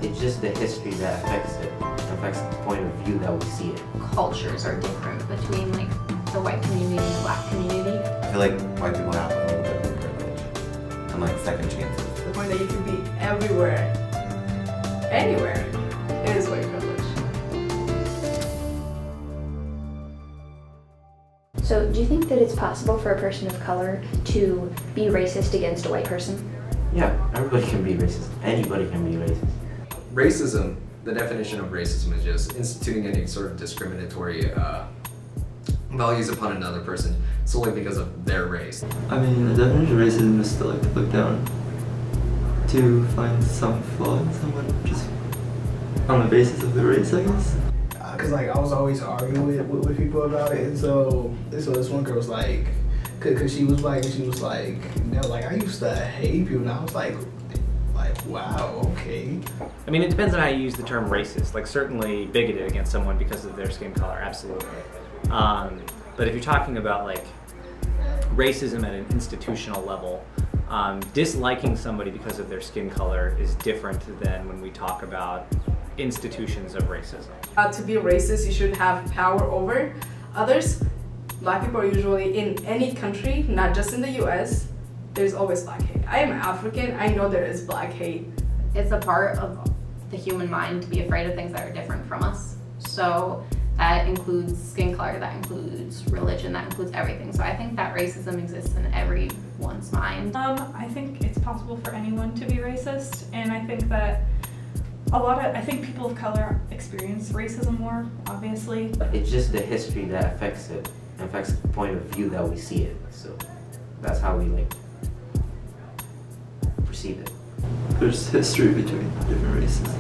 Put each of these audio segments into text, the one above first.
It's just the history that affects it. It affects the point of view that we see it. Cultures are different between like the white community and the black community. I feel like white people have a little bit more privilege and like second chances. The point that you can be everywhere, anywhere, is white privilege. So do you think that it's possible for a person of color to be racist against a white person? Yeah, everybody can be racist. Anybody can be racist. Racism, the definition of racism is just instituting any sort of discriminatory values upon another person solely because of their race. I mean, the definition of racism is to like look down, to find some flaw in someone just on the basis of their race, I guess. Cause like I was always arguing with people about it, and so this one girl was like, cause she was black and she was like, no, like I used to hate people, and I was like wow, okay. I mean, it depends on how you use the term racist. Like certainly bigoted against someone because of their skin color, absolutely. But if you're talking about like racism at an institutional level, disliking somebody because of their skin color is different than when we talk about institutions of racism. To be racist, you should have power over others. Black people are usually in any country, not just in the US, there's always black hate. I am African, I know there is black hate. It's a part of the human mind to be afraid of things that are different from us. So that includes skin color, that includes religion, that includes everything. So I think that racism exists in everyone's mind. I think it's possible for anyone to be racist, and I think that I think people of color experience racism more, obviously. It's just the history that affects it. It affects the point of view that we see it. So that's how we like perceive it. There's history between different races.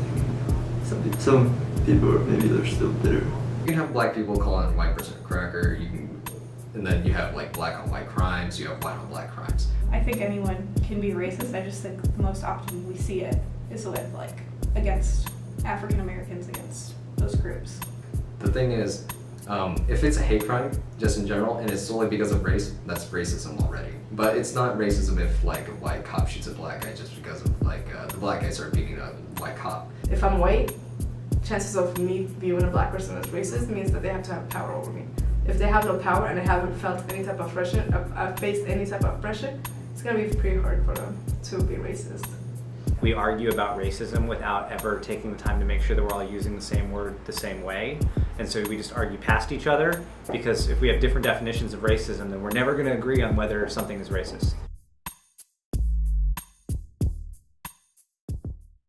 Some people are, maybe they're still bitter. You can have black people calling a white person a cracker, and then you have like black on white crimes, you have white on black crimes. I think anyone can be racist. I just think the most often we see it is with like against African Americans, against those groups. The thing is, if it's a hate crime, just in general, and it's solely because of race, that's racism already. But it's not racism if like a white cop shoots a black guy just because of like the black guy started beating a white cop. If I'm white, chances of me viewing a black person as racist means that they have to have power over me. If they have no power and I haven't felt any type of pressure, I've faced any type of pressure, it's gonna be pretty hard for them to be racist. We argue about racism without ever taking the time to make sure that we're all using the same word the same way. And so we just argue past each other, because if we have different definitions of racism, then we're never going to agree on whether something is racist.